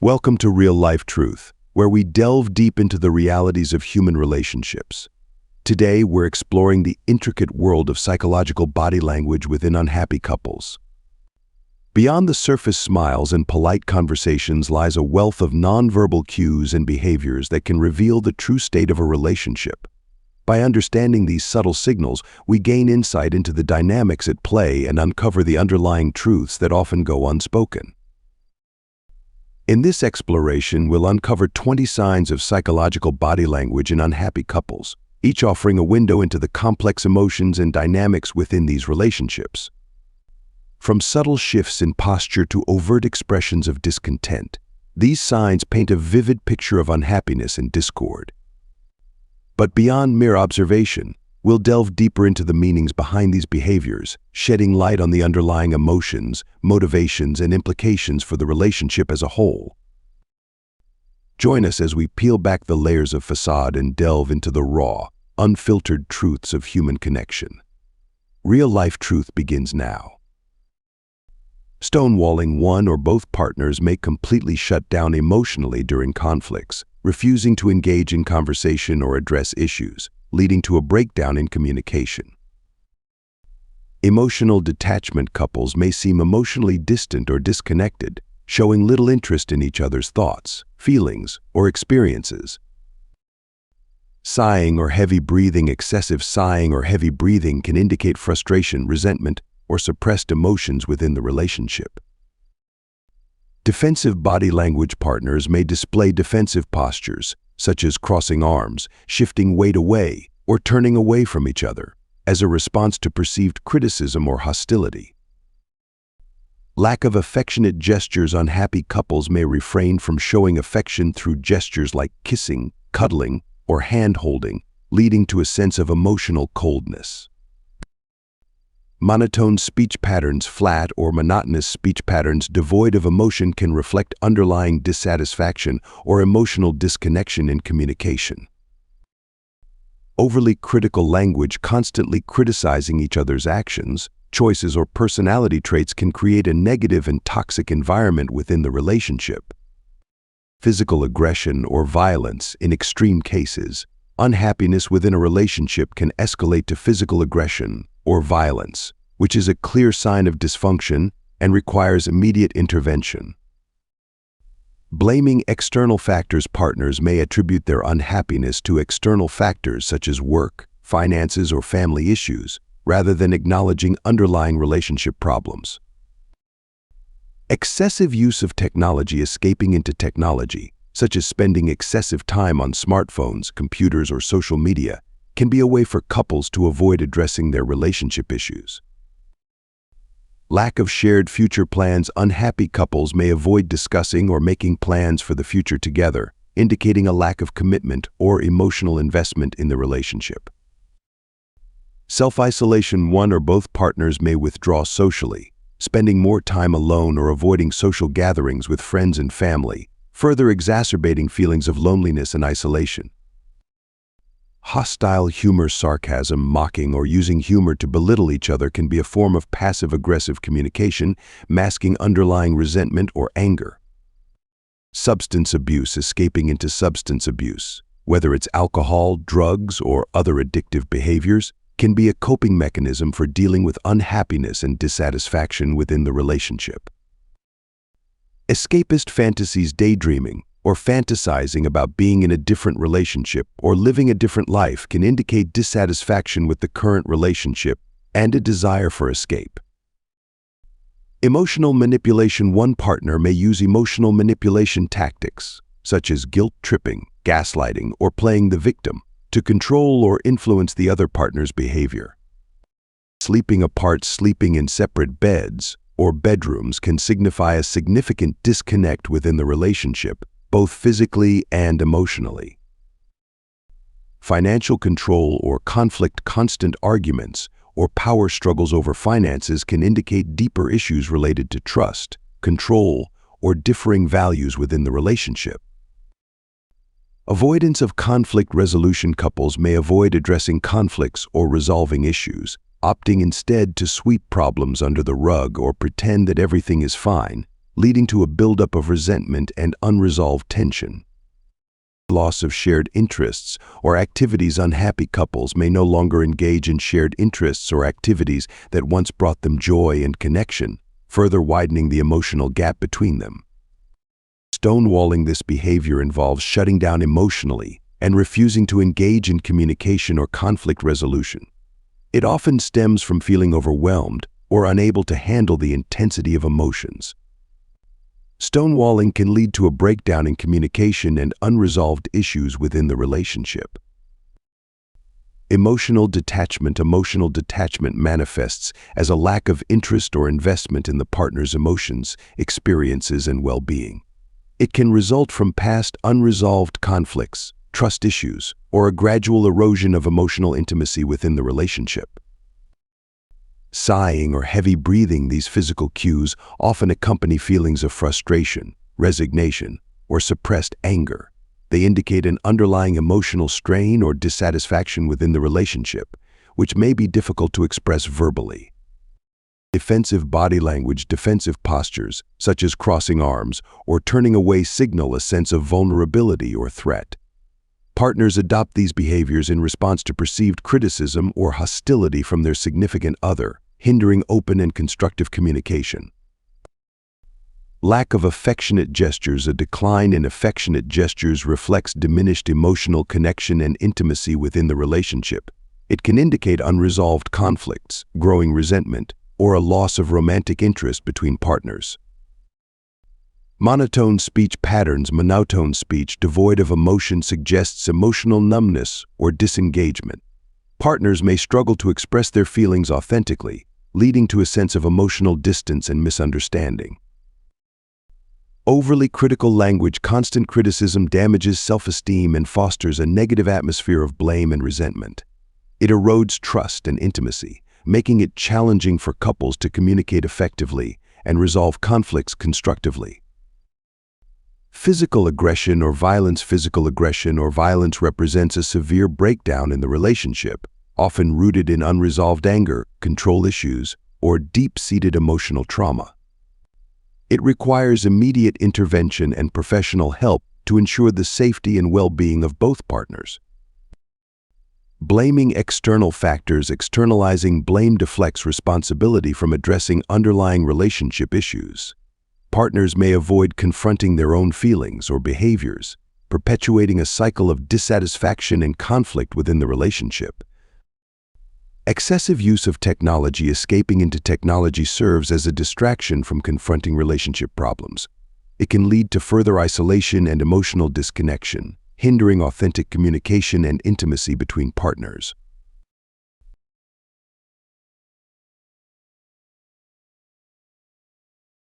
Welcome to Real Life Truth, where we delve deep into the realities of human relationships. Today, we're exploring the intricate world of psychological body language within unhappy couples. Beyond the surface smiles and polite conversations lies a wealth of nonverbal cues and behaviors that can reveal the true state of a relationship. By understanding these subtle signals, we gain insight into the dynamics at play and uncover the underlying truths that often go unspoken. In this exploration, we'll uncover 20 signs of psychological body language in unhappy couples, each offering a window into the complex emotions and dynamics within these relationships. From subtle shifts in posture to overt expressions of discontent, these signs paint a vivid picture of unhappiness and discord. But beyond mere observation, we'll delve deeper into the meanings behind these behaviors, shedding light on the underlying emotions, motivations, and implications for the relationship as a whole. Join us as we peel back the layers of facade and delve into the raw, unfiltered truths of human connection. Real-life truth begins now. Stonewalling one or both partners may completely shut down emotionally during conflicts, refusing to engage in conversation or address issues, leading to a breakdown in communication. Emotional detachment couples may seem emotionally distant or disconnected, showing little interest in each other's thoughts, feelings, or experiences. Sighing or heavy breathing. Excessive sighing or heavy breathing can indicate frustration, resentment, or suppressed emotions within the relationship. Defensive body language. Partners may display defensive postures, such as crossing arms, shifting weight away, or turning away from each other, as a response to perceived criticism or hostility. Lack of affectionate gestures. Unhappy couples may refrain from showing affection through gestures like kissing, cuddling, or hand-holding, leading to a sense of emotional coldness. Monotone speech patterns. Flat or monotonous speech patterns devoid of emotion can reflect underlying dissatisfaction or emotional disconnection in communication. Overly critical language. Constantly criticizing each other's actions, choices, or personality traits can create a negative and toxic environment within the relationship. Physical aggression or violence. In extreme cases, unhappiness within a relationship can escalate to physical aggression or violence, which is a clear sign of dysfunction and requires immediate intervention. Blaming external factors. Partners may attribute their unhappiness to external factors such as work, finances, or family issues, rather than acknowledging underlying relationship problems. Excessive use of technology. Escaping into technology, such as spending excessive time on smartphones, computers, or social media, can be a way for couples to avoid addressing their relationship issues. Lack of shared future plans. Unhappy couples may avoid discussing or making plans for the future together, indicating a lack of commitment or emotional investment in the relationship. Self-isolation. One or both partners may withdraw socially, spending more time alone or avoiding social gatherings with friends and family, further exacerbating feelings of loneliness and isolation. Hostile humor. Sarcasm, mocking, or using humor to belittle each other can be a form of passive-aggressive communication, masking underlying resentment or anger. Substance abuse. Escaping into substance abuse, whether it's alcohol, drugs, or other addictive behaviors, can be a coping mechanism for dealing with unhappiness and dissatisfaction within the relationship. Escapist fantasies. Daydreaming or fantasizing about being in a different relationship or living a different life can indicate dissatisfaction with the current relationship and a desire for escape. Emotional manipulation. One partner may use emotional manipulation tactics, such as guilt-tripping, gaslighting, or playing the victim, to control or influence the other partner's behavior. Sleeping apart. Sleeping in separate beds or bedrooms can signify a significant disconnect within the relationship, both physically and emotionally. Financial control or conflict. Constant arguments or power struggles over finances can indicate deeper issues related to trust, control, or differing values within the relationship. Avoidance of conflict resolution. Couples may avoid addressing conflicts or resolving issues, opting instead to sweep problems under the rug or pretend that everything is fine, leading to a buildup of resentment and unresolved tension. Loss of shared interests or activities. Unhappy couples may no longer engage in shared interests or activities that once brought them joy and connection, further widening the emotional gap between them. Stonewalling. This behavior involves shutting down emotionally and refusing to engage in communication or conflict resolution. It often stems from feeling overwhelmed or unable to handle the intensity of emotions. Stonewalling can lead to a breakdown in communication and unresolved issues within the relationship. Emotional detachment. Emotional detachment manifests as a lack of interest or investment in the partner's emotions, experiences, and well-being. It can result from past unresolved conflicts, trust issues, or a gradual erosion of emotional intimacy within the relationship. Sighing or heavy breathing. These physical cues often accompany feelings of frustration, resignation, or suppressed anger. They indicate an underlying emotional strain or dissatisfaction within the relationship, which may be difficult to express verbally. Defensive body language. Defensive postures, such as crossing arms or turning away, signal a sense of vulnerability or threat. Partners adopt these behaviors in response to perceived criticism or hostility from their significant other, hindering open and constructive communication. Lack of affectionate gestures. A decline in affectionate gestures reflects diminished emotional connection and intimacy within the relationship. It can indicate unresolved conflicts, growing resentment, or a loss of romantic interest between partners. Monotone speech patterns. Monotone speech devoid of emotion suggests emotional numbness or disengagement. Partners may struggle to express their feelings authentically, leading to a sense of emotional distance and misunderstanding. Overly critical language. Constant criticism damages self-esteem and fosters a negative atmosphere of blame and resentment. It erodes trust and intimacy, making it challenging for couples to communicate effectively and resolve conflicts constructively. Physical aggression or violence. Physical aggression or violence represents a severe breakdown in the relationship, often rooted in unresolved anger, control issues, or deep-seated emotional trauma. It requires immediate intervention and professional help to ensure the safety and well-being of both partners. Blaming external factors. Externalizing blame deflects responsibility from addressing underlying relationship issues. Partners may avoid confronting their own feelings or behaviors, perpetuating a cycle of dissatisfaction and conflict within the relationship. Excessive use of technology. Escaping into technology serves as a distraction from confronting relationship problems. It can lead to further isolation and emotional disconnection, hindering authentic communication and intimacy between partners.